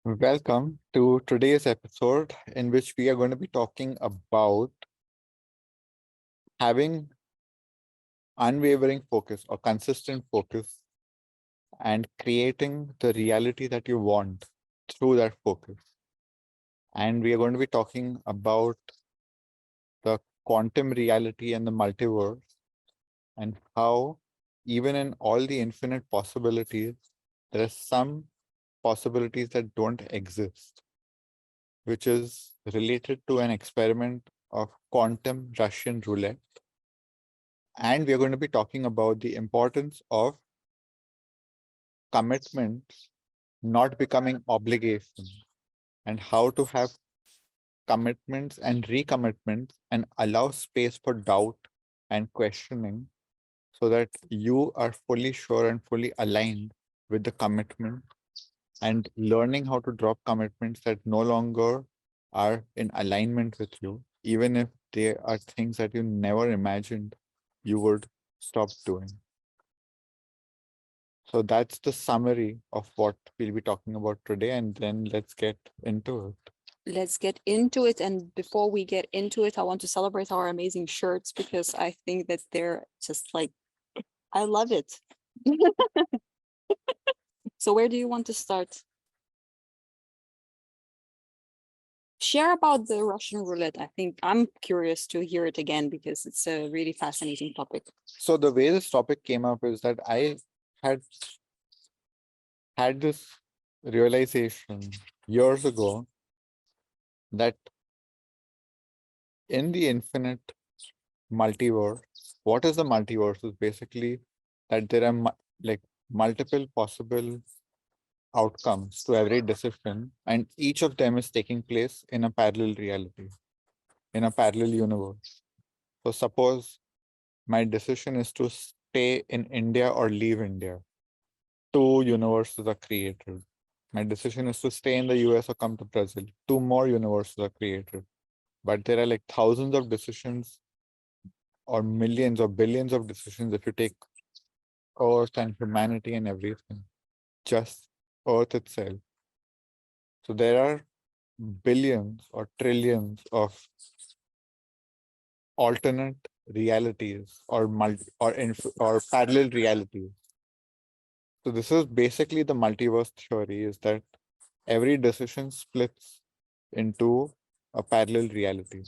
Welcome to today's episode, in which we are going to be talking about having unwavering focus or consistent focus and creating the reality that you want through that focus. And we are going to be talking about the quantum reality and the multiverse, and how, even in all the infinite possibilities, there are some possibilities that don't exist, which is related to an experiment of quantum Russian roulette. And we are going to be talking about the importance of commitments not becoming obligations, and how to have commitments and recommitments and allow space for doubt and questioning, so that you are fully sure and fully aligned with the commitment, and learning how to drop commitments that no longer are in alignment with you, even if they are things that you never imagined you would stop doing. So that's the summary of what we'll be talking about today, and then let's get into it. Let's get into it. And before we get into it, I want to celebrate our amazing shirts because I think that they're just like, I love it. So where do you want to start? Share about the Russian roulette. I think I'm curious to hear it again because it's a really fascinating topic. So the way this topic came up is that I had had this realization years ago that in the infinite multiverse, what is the multiverse is basically that there are like multiple possible outcomes to every decision, and each of them is taking place in a parallel reality, in a parallel universe. So suppose my decision is to stay in India or leave India. Two universes are created. My decision is to stay in the US or come to Brazil. Two more universes are created. But there are like thousands of decisions, or millions or billions of decisions, if you take Earth and humanity and everything, just Earth itself. So there are billions or trillions of alternate realities, or or parallel realities. So this is basically the multiverse theory, is that every decision splits into a parallel reality,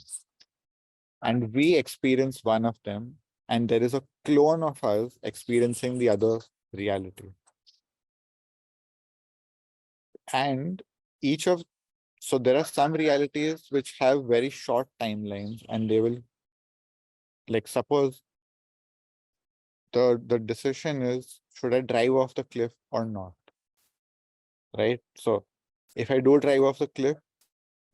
and we experience one of them, and there is a clone of us experiencing the other reality. And each of so there are some realities which have very short timelines, and they will, like, suppose the decision is, should I drive off the cliff or not, right? So if I do drive off the cliff,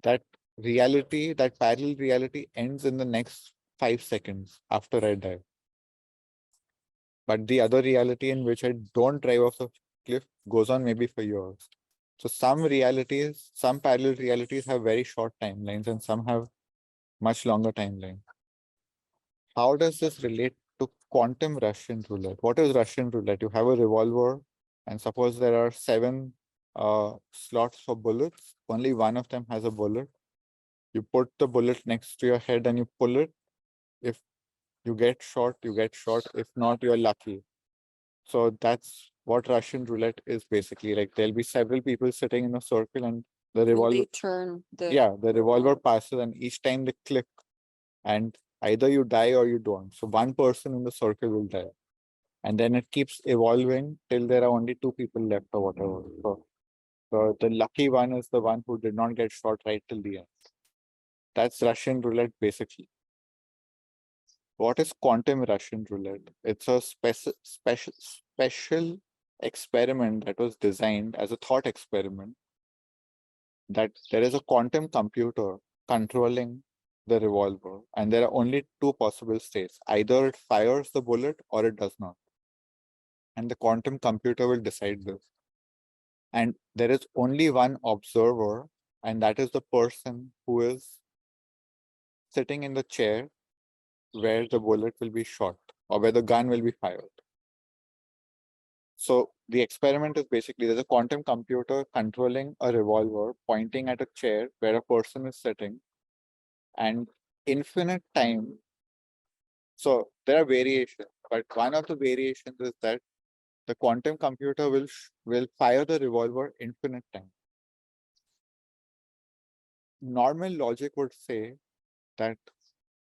that reality, that parallel reality ends in the next 5 seconds after I die. But the other reality in which I don't drive off the cliff goes on maybe for years. So some realities, some parallel realities have very short timelines, and some have much longer timelines. How does this relate to quantum Russian roulette? What is Russian roulette? You have a revolver, and suppose there are seven slots for bullets. Only one of them has a bullet. You put the bullet next to your head and you pull it. If you get shot, you get shot. If not, you're lucky. So that's what Russian roulette is basically. Like, there'll be several people sitting in a circle, and the And revolver, they turn the the revolver passes, and each time they click, and either you die or you don't. So one person in the circle will die. And then it keeps evolving till there are only two people left or whatever. So the lucky one is the one who did not get shot right till the end. That's Russian roulette basically. What is quantum Russian roulette? It's a special experiment that was designed as a thought experiment, that there is a quantum computer controlling the revolver, and there are only two possible states. Either it fires the bullet or it does not. And the quantum computer will decide this. And there is only one observer, and that is the person who is sitting in the chair where the bullet will be shot, or where the gun will be fired. So the experiment is basically there's a quantum computer controlling a revolver pointing at a chair where a person is sitting, and infinite time. So there are variations, but one of the variations is that the quantum computer will fire the revolver infinite time. Normal logic would say that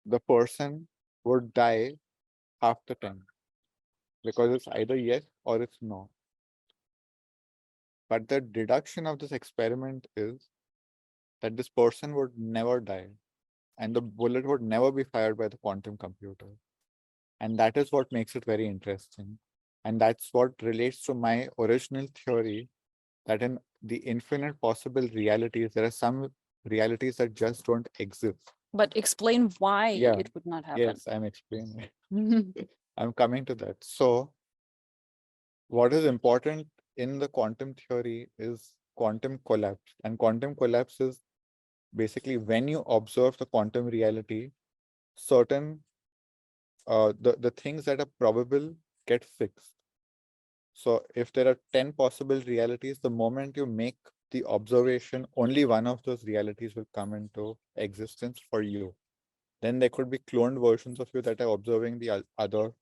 the person would die half the time because it's either yes or it's no. But the deduction of this experiment is that this person would never die and the bullet would never be fired by the quantum computer. And that is what makes it very interesting. And that's what relates to my original theory that in the infinite possible realities, there are some realities that just don't exist. But explain why Yeah, it would not happen. yes, I'm explaining. I'm coming to that. So, what is important in the quantum theory is quantum collapse. And quantum collapse is basically when you observe the quantum reality, certain the things that are probable get fixed. So if there are 10 possible realities, the moment you make the observation, only one of those realities will come into existence for you. Then there could be cloned versions of you that are observing the other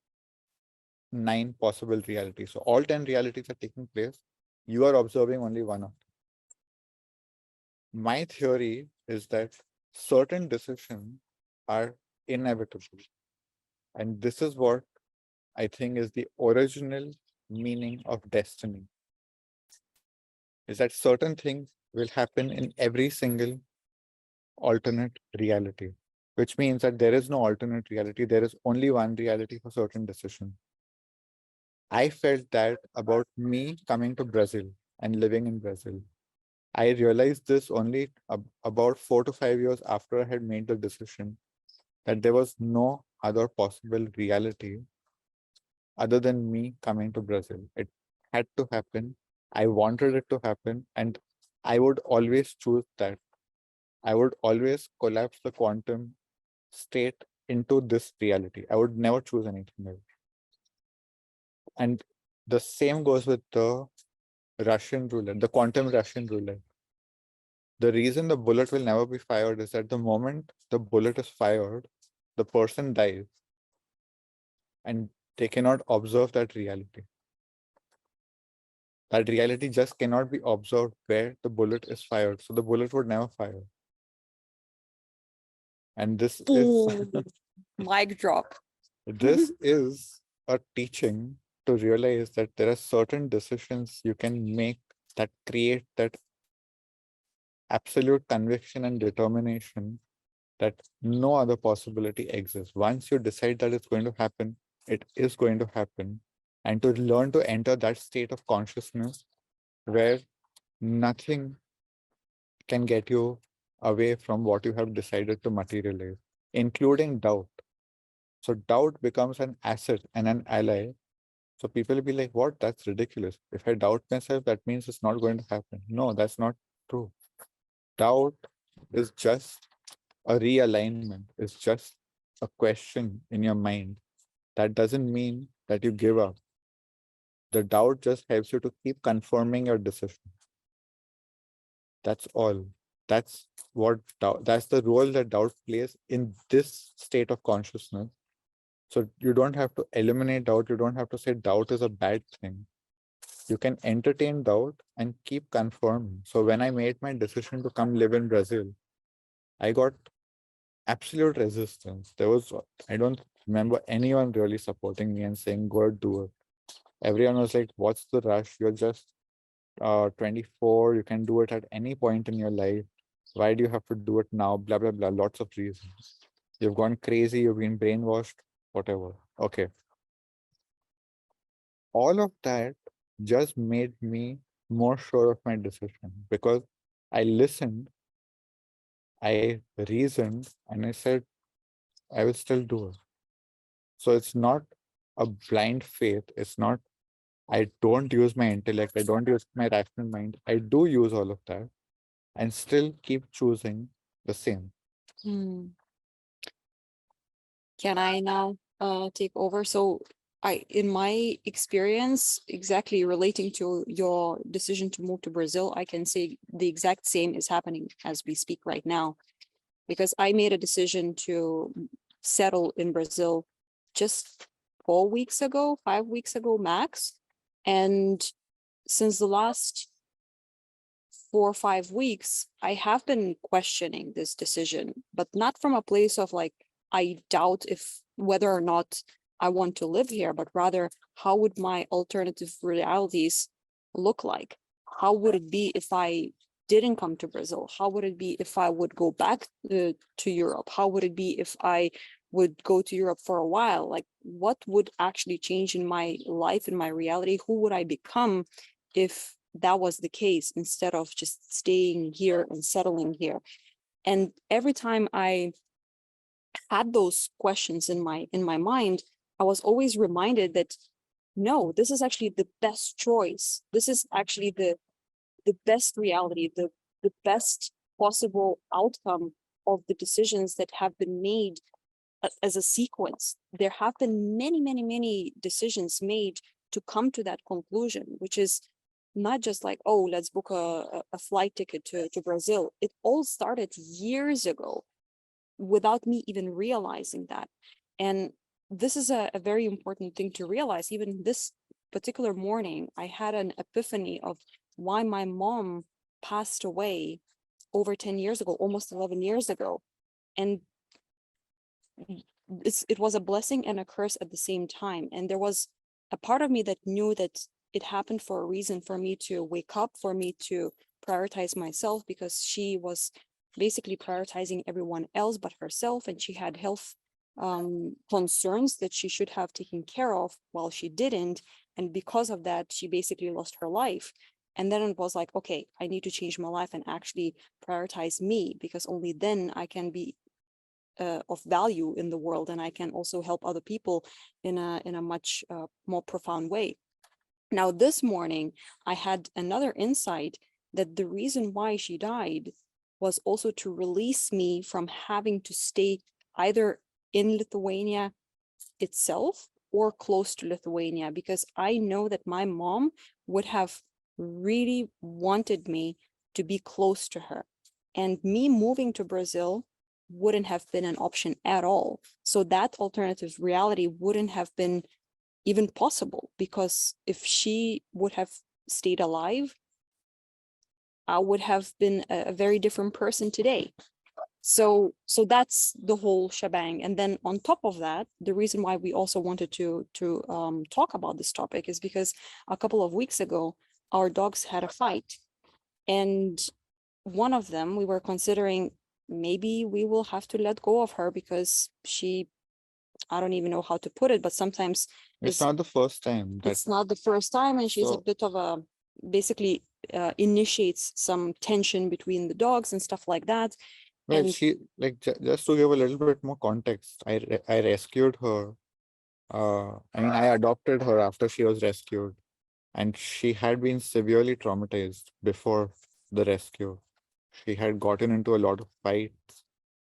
9 possible realities. So all 10 realities are taking place. You are observing only one of them. My theory is that certain decisions are inevitable. And this is what I think is the original meaning of destiny. Is that certain things will happen in every single alternate reality, which means that there is no alternate reality. There is only one reality for certain decisions. I felt that about me coming to Brazil and living in Brazil. I realized this only about 4 to 5 years after I had made the decision that there was no other possible reality other than me coming to Brazil. It had to happen. I wanted it to happen, and I would always choose that. I would always collapse the quantum state into this reality. I would never choose anything else. And the same goes with the Russian roulette, the quantum Russian roulette. The reason the bullet will never be fired is that the moment the bullet is fired, the person dies and they cannot observe that reality. That reality just cannot be observed where the bullet is fired. So the bullet would never fire. And this is Boom. Mic drop. this is a teaching to realize that there are certain decisions you can make that create that absolute conviction and determination that no other possibility exists. Once you decide that it's going to happen, it is going to happen. And to learn to enter that state of consciousness where nothing can get you away from what you have decided to materialize, including doubt. So doubt becomes an asset and an ally. So people will be like, what? That's ridiculous. If I doubt myself, that means it's not going to happen. No, that's not true. Doubt is just a realignment. It's just a question in your mind. That doesn't mean that you give up. The doubt just helps you to keep confirming your decision. That's all. That's what doubt, that's the role that doubt plays in this state of consciousness. So you don't have to eliminate doubt. You don't have to say doubt is a bad thing. You can entertain doubt and keep confirming. So when I made my decision to come live in Brazil, I got absolute resistance. I don't remember anyone really supporting me and saying, go do it. Everyone was like, what's the rush? You're just 24. You can do it at any point in your life. Why do you have to do it now? Blah, blah, blah. Lots of reasons. You've gone crazy. You've been brainwashed, whatever. Okay. All of that just made me more sure of my decision because I listened, I reasoned, and I said, I will still do it. So it's not a blind faith. It's not, I don't use my intellect. I don't use my rational mind. I do use all of that and still keep choosing the same. Hmm. Can I now take over? So in my experience, exactly relating to your decision to move to Brazil, I can say the exact same is happening as we speak right now, because I made a decision to settle in Brazil just 4 weeks ago, 5 weeks ago max. And since the last 4 or 5 weeks, I have been questioning this decision, but not from a place of like, I doubt if whether or not I want to live here, but rather, how would my alternative realities look like? How would it be if I didn't come to Brazil? How would it be if I would go back to Europe? How would it be if I would go to Europe for a while? Like, what would actually change in my life, in my reality? Who would I become if that was the case, instead of just staying here and settling here? And every time I had those questions in my mind, I was always reminded that no, this is actually the best choice. This is actually the best reality, the best possible outcome of the decisions that have been made as a sequence. There have been many, many, many decisions made to come to that conclusion, which is not just like, oh, let's book a flight ticket to Brazil. It all started years ago without me even realizing that. And this is a very important thing to realize. Even this particular morning, I had an epiphany of why my mom passed away over 10 years ago, almost 11 years ago. And it was a blessing and a curse at the same time. And there was a part of me that knew that it happened for a reason, for me to wake up, for me to prioritize myself, because she was basically prioritizing everyone else but herself, and she had health concerns that she should have taken care of while she didn't. And because of that, she basically lost her life. And then it was like, okay, I need to change my life and actually prioritize me, because only then I can be of value in the world, and I can also help other people in a much more profound way. Now, this morning, I had another insight that the reason why she died was also to release me from having to stay either in Lithuania itself or close to Lithuania, because I know that my mom would have really wanted me to be close to her. And me moving to Brazil wouldn't have been an option at all. So that alternative reality wouldn't have been even possible, because if she would have stayed alive, I would have been a very different person today. So that's the whole shebang. And then on top of that, the reason why we also wanted to talk about this topic is because a couple of weeks ago, our dogs had a fight, and one of them, we were considering maybe we will have to let go of her, because she, I don't even know how to put it, but sometimes It's not the first time that it's not the first time, and she's a so bit of a, basically initiates some tension between the dogs and stuff like that. well, And she like just to give a little bit more context, I rescued her. I mean, I adopted her after she was rescued, and she had been severely traumatized before the rescue. She had gotten into a lot of fights,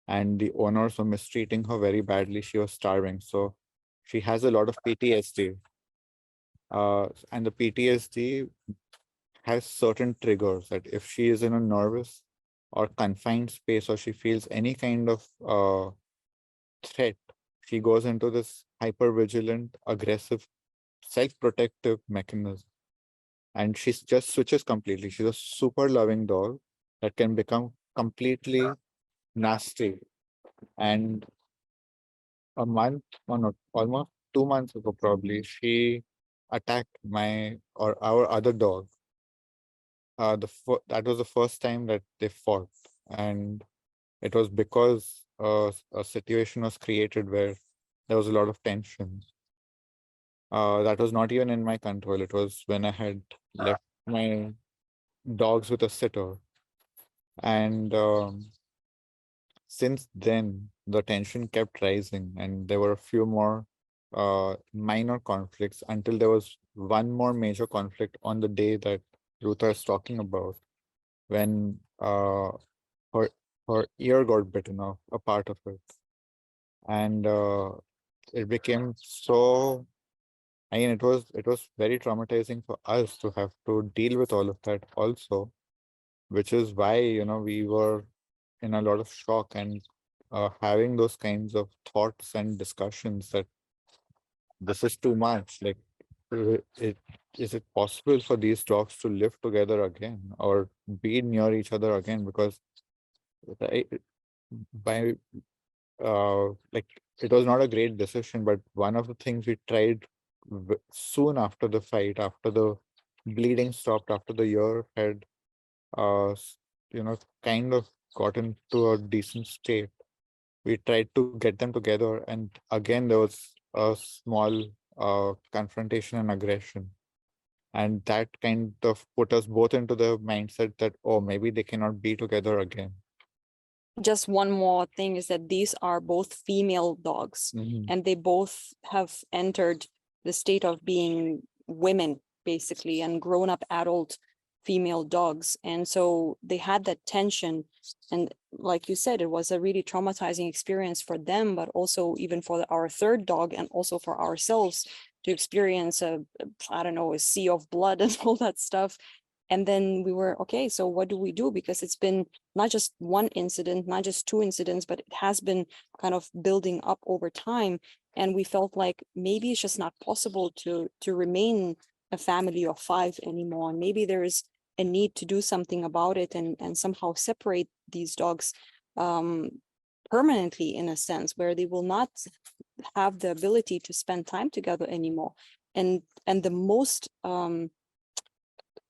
and the owners were mistreating her very badly. She was starving, so she has a lot of PTSD. And the PTSD has certain triggers that if she is in a nervous or confined space, or she feels any kind of threat, she goes into this hyper vigilant, aggressive, self-protective mechanism, and she just switches completely. She's a super loving dog that can become completely nasty. And a month or not, almost 2 months ago, probably, she attacked my or our other dog. That was the first time that they fought, and it was because a situation was created where there was a lot of tension. That was not even in my control. It was when I had left my dogs with a sitter, and since then the tension kept rising, and there were a few more minor conflicts until there was one more major conflict on the day that Ruta is talking about, when her her ear got bitten off, a part of it, and it became so I mean, it was very traumatizing for us to have to deal with all of that also, which is why, we were in a lot of shock and having those kinds of thoughts and discussions that this is too much. Like, is it possible for these dogs to live together again or be near each other again? Because I, by like it was not a great decision, but one of the things we tried soon after the fight, after the bleeding stopped, after the ear had kind of gotten to a decent state, we tried to get them together, and again there was a small confrontation and aggression, and that kind of put us both into the mindset that, oh, maybe they cannot be together again. Just one more thing is that these are both female dogs, and they both have entered the state of being women, basically, and grown up adult female dogs. And so they had that tension. And like you said, it was a really traumatizing experience for them, but also even for our third dog and also for ourselves to experience I don't know, a sea of blood and all that stuff. And then we were, okay, so what do we do? Because it's been not just one incident, not just two incidents, but it has been kind of building up over time. And we felt like maybe it's just not possible to remain a family of five anymore. And maybe there is a need to do something about it and somehow separate these dogs um, permanently, in a sense, where they will not have the ability to spend time together anymore. And the most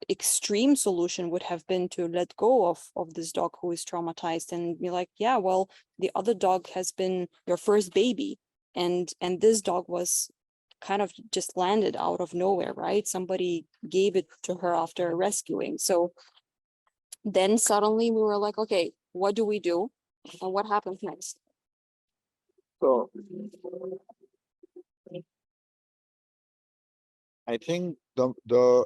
extreme solution would have been to let go of this dog who is traumatized and be like, yeah, well, the other dog has been your first baby, and this dog was kind of just landed out of nowhere, right? Somebody gave it to her after rescuing. So then suddenly we were like, okay, what do we do and what happens next? So I think the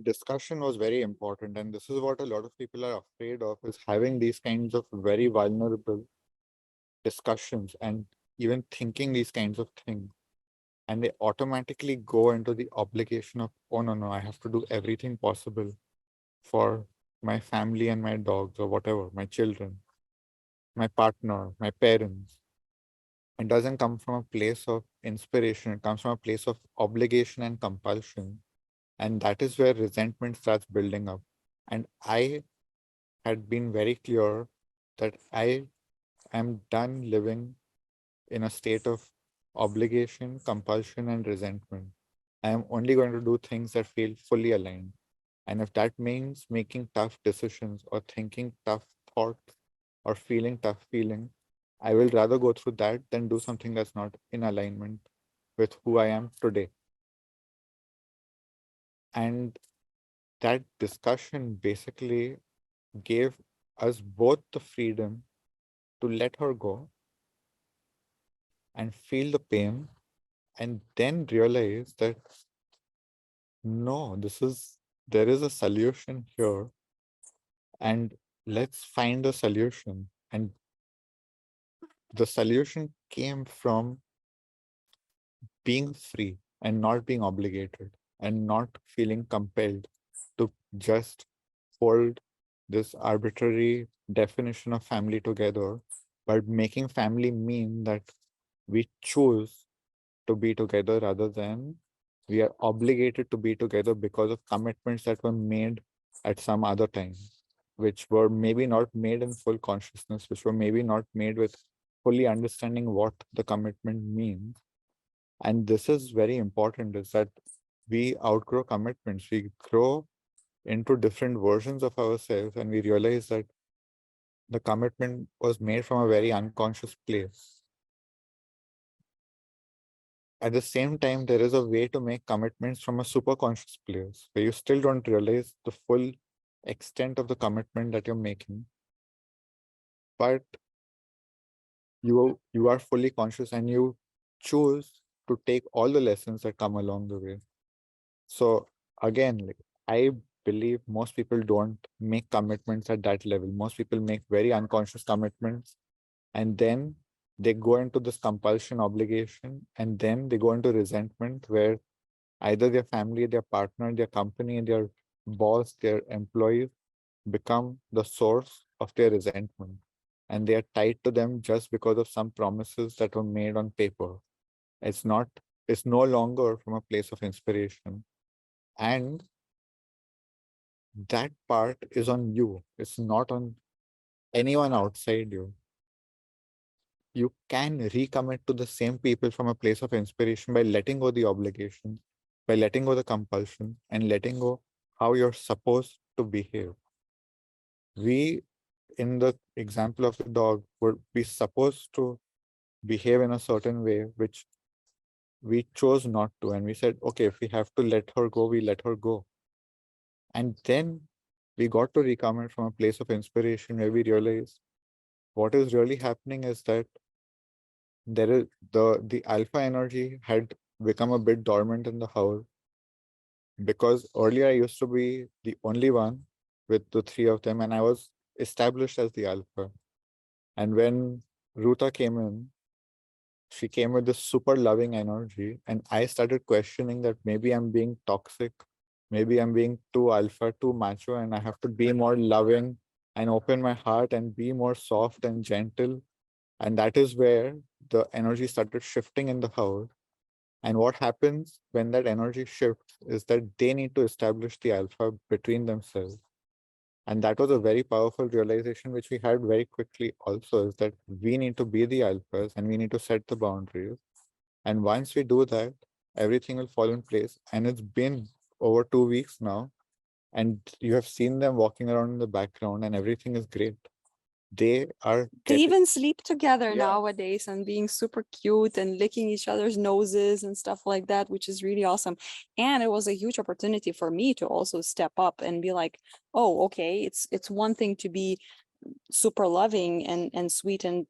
discussion was very important, and this is what a lot of people are afraid of, is having these kinds of very vulnerable discussions and even thinking these kinds of things, and they automatically go into the obligation of, oh no, I have to do everything possible for my family and my dogs, or whatever, my children, my partner, my parents. It doesn't come from a place of inspiration, it comes from a place of obligation and compulsion. And that is where resentment starts building up. And I had been very clear that I am done living in a state of obligation, compulsion, and resentment. I am only going to do things that feel fully aligned. And if that means making tough decisions or thinking tough thoughts or feeling tough feelings, I will rather go through that than do something that's not in alignment with who I am today. And that discussion basically gave us both the freedom to let her go and feel the pain, and then realize that no, there is a solution here, and let's find a solution. And the solution came from being free and not being obligated and not feeling compelled to just hold this arbitrary definition of family together, but making family mean that we choose to be together rather than we are obligated to be together because of commitments that were made at some other time, which were maybe not made in full consciousness, which were maybe not made with fully understanding what the commitment means. And this is very important, is that we outgrow commitments, we grow into different versions of ourselves, and we realize that the commitment was made from a very unconscious place. At the same time, there is a way to make commitments from a superconscious place where you still don't realize the full extent of the commitment that you're making, but you are fully conscious and you choose to take all the lessons that come along the way. So again, like, I believe most people don't make commitments at that level. Most people make very unconscious commitments, and then they go into this compulsion obligation, and then they go into resentment where either their family, their partner, their company, their boss, their employees become the source of their resentment. And they are tied to them just because of some promises that were made on paper. It's not, it's no longer from a place of inspiration. And that part is on you. It's not on anyone outside you. You can recommit to the same people from a place of inspiration by letting go the obligation, by letting go the compulsion, and letting go how you're supposed to behave. We, in the example of the dog, would be supposed to behave in a certain way, which we chose not to. And we said, okay, if we have to let her go, we let her go. And then we got to recommit from a place of inspiration where we realized what is really happening is that there is the alpha energy had become a bit dormant in the house, because earlier I used to be the only one with the three of them, and I was established as the alpha. And when Ruta came in, she came with this super loving energy, and I started questioning that maybe I'm being toxic, maybe I'm being too alpha, too macho, and I have to be more loving and open my heart and be more soft and gentle. And that is where the energy started shifting in the house. And what happens when that energy shifts is that they need to establish the alpha between themselves. And that was a very powerful realization, which we had very quickly also, is that we need to be the alphas and we need to set the boundaries. And once we do that, everything will fall in place. And it's been over 2 weeks now. And you have seen them walking around in the background, and everything is great. They are They getting, even sleep together yeah, nowadays and being super cute and licking each other's noses and stuff like that, which is really awesome. And it was a huge opportunity for me to also step up and be like, oh, okay, it's one thing to be super loving and sweet and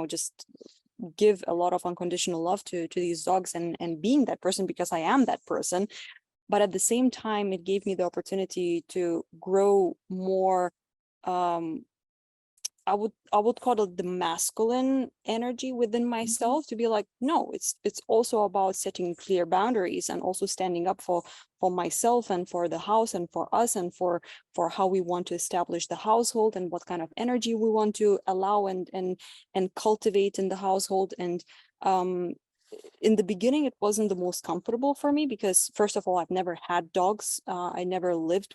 just give a lot of unconditional love to these dogs and being that person because I am that person. But at the same time, it gave me the opportunity to grow more. um I would call it the masculine energy within myself to be like, no, it's also about setting clear boundaries and also standing up for myself and for the house and for us and for how we want to establish the household and what kind of energy we want to allow and cultivate in the household. And um in the beginning it wasn't the most comfortable for me because first of all I've never had dogs. I never lived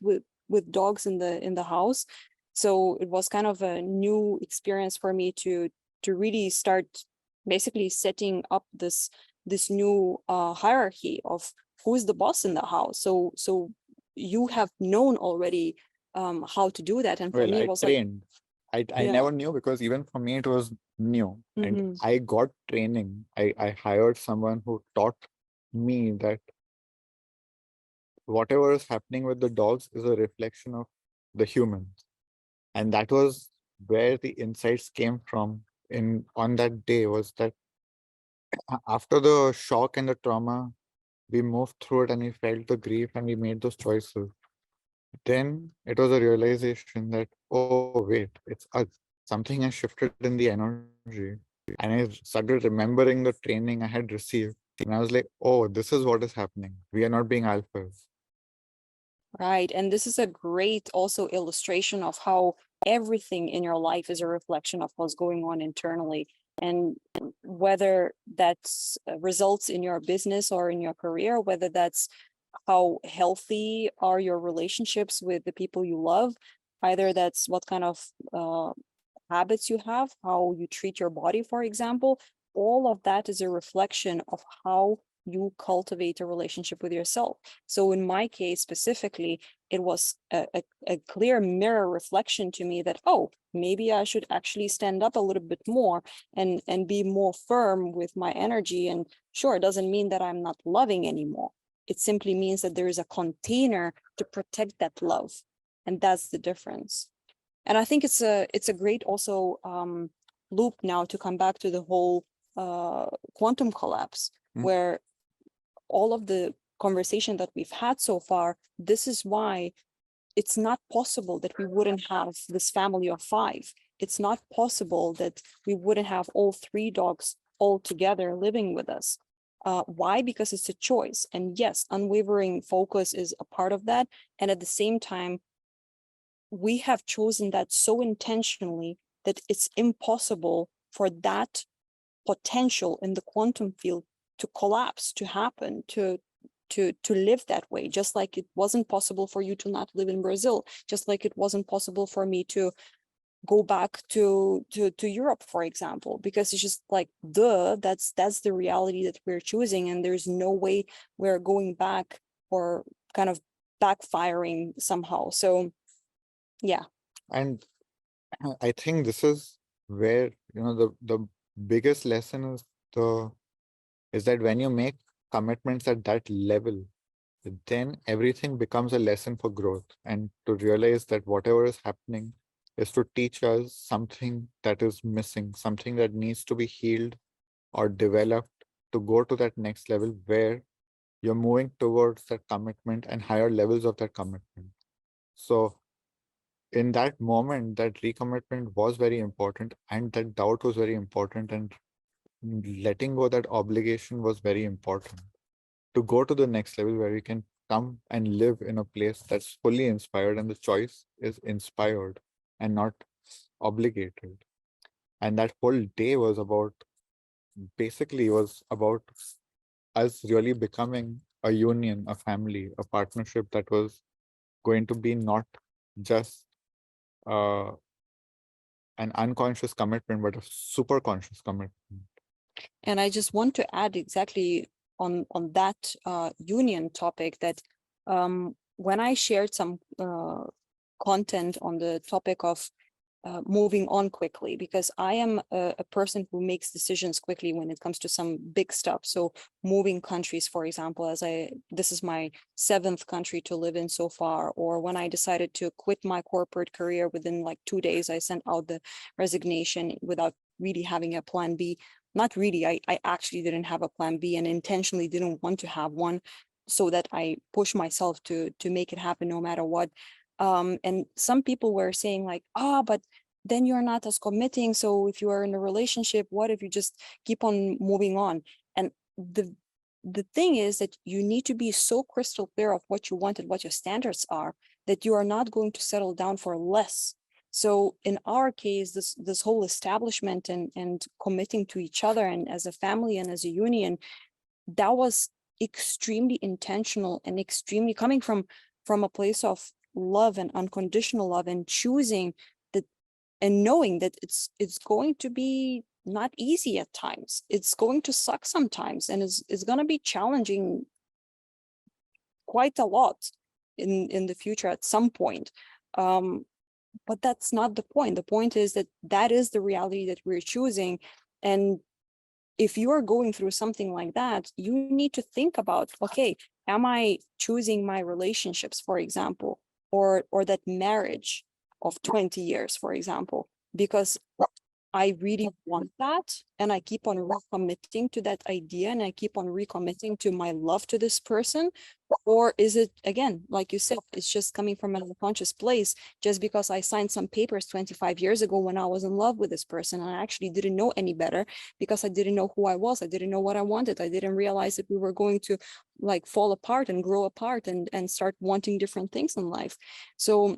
with dogs in the house, so it was kind of a new experience for me to really start basically setting up this new hierarchy of who's the boss in the house. So you have known already how to do that, and for well, me it I was like, trained. I yeah. never knew, because even for me it was new. And Hmm. I got training. I hired someone who taught me that whatever is happening with the dogs is a reflection of the humans. And that was where the insights came from in on that day, was that after the shock and the trauma, we moved through it and we felt the grief and we made those choices. Then it was a realization that, oh, wait, it's us. Something has shifted in the energy. And I started remembering the training I had received. And I was like, oh, this is what is happening. We are not being alphas. Right. And this is a great also illustration of how everything in your life is a reflection of what's going on internally. And whether that's results in your business or in your career, whether that's how healthy are your relationships with the people you love, either that's what kind of habits you have, how you treat your body, for example, all of that is a reflection of how you cultivate a relationship with yourself. So in my case specifically, it was a clear mirror reflection to me that, oh, maybe I should actually stand up a little bit more and be more firm with my energy. And sure, it doesn't mean that I'm not loving anymore. It simply means that there is a container to protect that love. And that's the difference. And I think it's a great also loop now to come back to the whole quantum collapse, Mm. where all of the conversation that we've had so far, this is why it's not possible that we wouldn't have this family of five. it's not possible that we wouldn't have all three dogs all together living with us. Why? Because it's a choice. And yes, unwavering focus is a part of that. And at the same time, we have chosen that so intentionally that it's impossible for that potential in the quantum field to collapse, to happen, to live that way. Just like it wasn't possible for you to not live in Brazil, just like it wasn't possible for me to go back to Europe, for example, because it's just like that's the reality that we're choosing, and there's no way we're going back or kind of backfiring somehow. So yeah. And I think this is where, the biggest lesson the is that when you make commitments at that level, then everything becomes a lesson for growth, and to realize that whatever is happening is to teach us something that is missing, something that needs to be healed or developed to go to that next level where you're moving towards that commitment and higher levels of that commitment. So in that moment, that recommitment was very important, and that doubt was very important, and letting go that obligation was very important to go to the next level where we can come and live in a place that's fully inspired, and the choice is inspired and not obligated. And that whole day was about, basically was about us really becoming a union, a family, a partnership that was going to be not just uh, an unconscious commitment, but a super conscious commitment. And I just want to add exactly on that union topic that when I shared some content on the topic of moving on quickly, because I am a person who makes decisions quickly when it comes to some big stuff. So moving countries, for example, this is my 7th country to live in so far, or when I decided to quit my corporate career within like 2 days, I sent out the resignation without really having a plan B. Not really, I actually didn't have a plan B and intentionally didn't want to have one, so that I push myself to make it happen no matter what. And some people were saying like, but then you're not as committing. So if you are in a relationship, what if you just keep on moving on? And the thing is that you need to be so crystal clear of what you want and what your standards are, that you are not going to settle down for less. So in our case, this whole establishment and committing to each other and as a family and as a union, that was extremely intentional and extremely coming from a place of love and unconditional love, and choosing that and knowing that it's going to be not easy at times. It's going to suck sometimes, and it's going to be challenging quite a lot in the future at some point. But that's not the point. The point is that that is the reality that we're choosing. And if you are going through something like that, you need to think about, okay, am I choosing my relationships, for example, or that marriage of 20 years, for example, because I really want that, and I keep on recommitting to that idea, and I keep on recommitting to my love to this person? Or is it, again, like you said, it's just coming from an unconscious place, just because I signed some papers 25 years ago when I was in love with this person, and I actually didn't know any better, because I didn't know who I was, I didn't know what I wanted, I didn't realize that we were going to like fall apart and grow apart and start wanting different things in life. So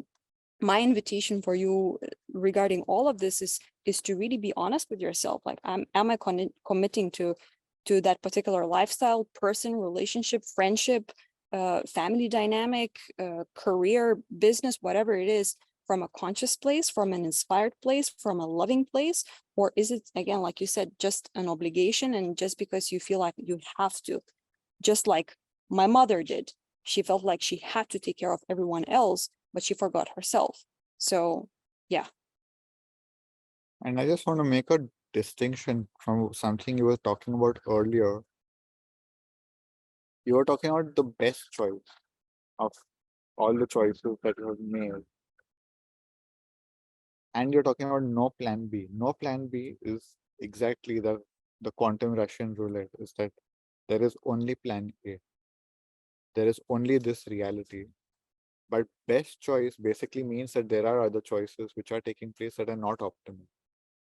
my invitation for you regarding all of this is to really be honest with yourself. Like, am I committing to that particular lifestyle, person, relationship, friendship, family dynamic, career, business, whatever it is, from a conscious place, from an inspired place, from a loving place? Or is it, again, like you said, just an obligation, and just because you feel like you have to, just like my mother did. She felt like she had to take care of everyone else, but she forgot herself. So, yeah. And I just want to make a distinction from something you were talking about earlier. You were talking about the best choice of all the choices that you have made. And you're talking about no plan B. No plan B is exactly the quantum Russian roulette, is that there is only plan A. There is only this reality. But best choice basically means that there are other choices which are taking place that are not optimal.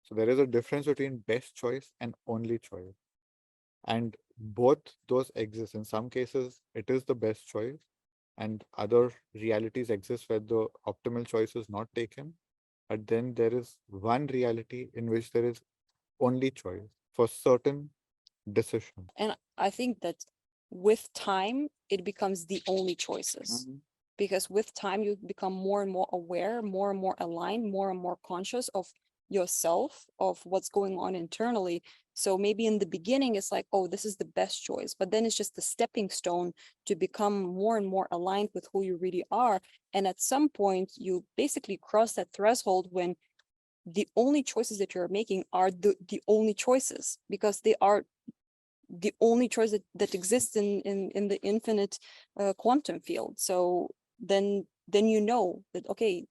So there is a difference between best choice and only choice. And both those exist. In some cases, it is the best choice, and other realities exist where the optimal choice is not taken. But then there is one reality in which there is only choice for certain decisions. And I think that with time, it becomes the only choices. Mhm. Because with time, you become more and more aware, more and more aligned, more and more conscious of yourself, of what's going on internally. So maybe in the beginning, it's like, oh, this is the best choice. But then it's just the stepping stone to become more and more aligned with who you really are. And at some point, you basically cross that threshold when the only choices that you're making are the only choices, because they are the only choice that exists in the infinite quantum field. So then you know that, okay,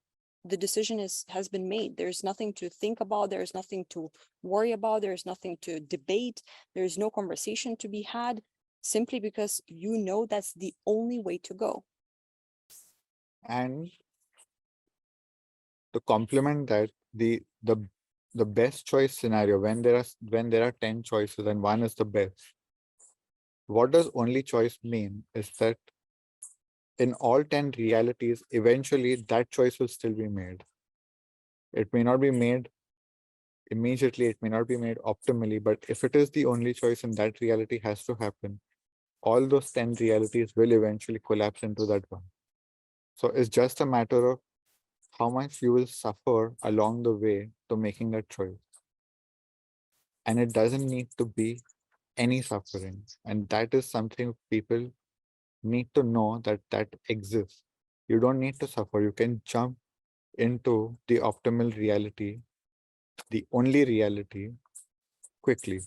the decision has been made. There's nothing to think about, there's nothing to worry about, there's nothing to debate, there's no conversation to be had, simply because you know that's the only way to go. And to complement that, the best choice scenario, when there are 10 choices and one is the best, what does only choice mean is that in all 10 realities, eventually that choice will still be made. It may not be made immediately, it may not be made optimally, but if it is the only choice and that reality has to happen, all those 10 realities will eventually collapse into that one. So it's just a matter of how much you will suffer along the way to making that choice. And it doesn't need to be any suffering. And that is something people need to know, that that exists. You don't need to suffer. You can jump into the optimal reality, the only reality, quickly.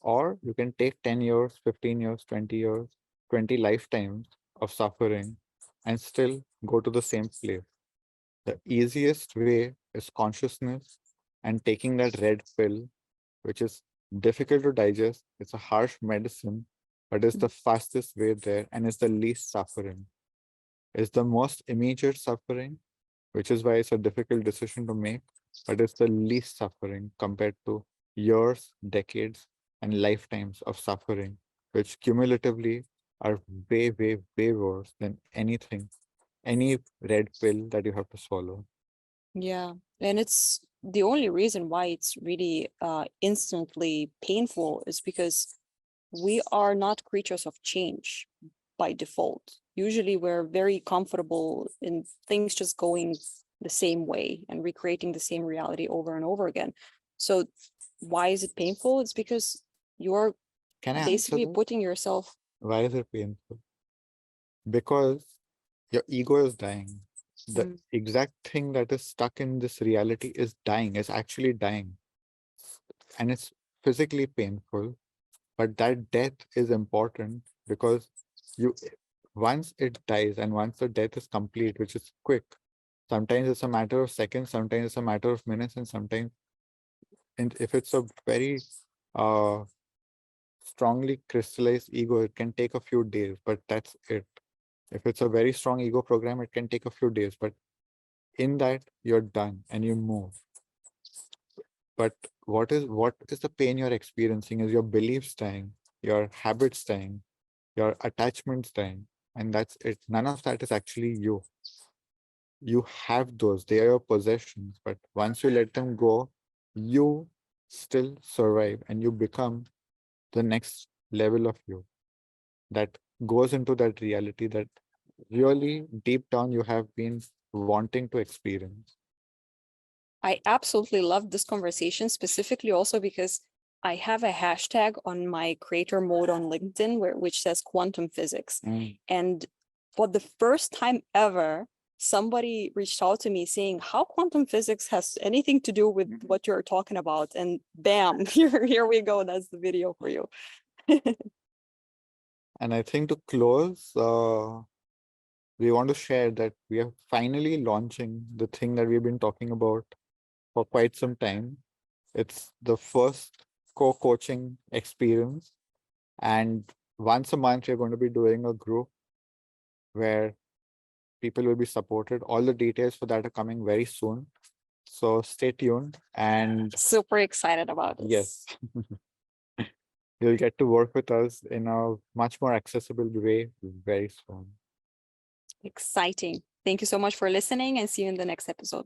Or you can take 10 years, 15 years, 20 years, 20 lifetimes of suffering and still go to the same place. The easiest way is consciousness and taking that red pill, which is difficult to digest. It's a harsh medicine, but it's the fastest way there and it's the least suffering. It's the most immediate suffering, which is why it's a difficult decision to make, but it's the least suffering compared to years, decades, and lifetimes of suffering, which cumulatively are way, way, way worse than anything, any red pill that you have to swallow. Yeah, and it's the only reason why it's really instantly painful is because we are not creatures of change by default. Usually we're very comfortable in things just going the same way and recreating the same reality over and over again. So why is it painful? It's because you're Can I answer basically this? putting yourself. Why is it painful? Because your ego is dying. The Mm. exact thing that is stuck in this reality is dying, is actually dying. And it's physically painful, but that death is important because you once it dies and once the death is complete, which is quick, sometimes it's a matter of seconds, sometimes it's a matter of minutes, and sometimes, and if it's a very uh strongly crystallized ego, it can take a few days, but that's it. If it's a very strong ego program, it can take a few days, but in that you're done and you move. But what is the pain you're experiencing is your beliefs dying, your habits dying, your attachments dying, and that's it. None of that is actually you. You have those, they are your possessions, but once you let them go, you still survive and you become the next level of you that goes into that reality that really deep down you have been wanting to experience. I absolutely love this conversation, specifically also because I have a hashtag on my creator mode on LinkedIn which says quantum physics. Mm. And for the first time ever, somebody reached out to me saying how quantum physics has anything to do with what you're talking about. And bam, here we go. That's the video for you. And I think to close, we want to share that we are finally launching the thing that we've been talking about for quite some time. It's the first co-coaching experience. And once a month, we're going to be doing a group where people will be supported. All the details for that are coming very soon. So stay tuned, and Super excited about this. yes, you'll get to work with us in a much more accessible way very soon. Exciting. Thank you so much for listening, and see you in the next episode.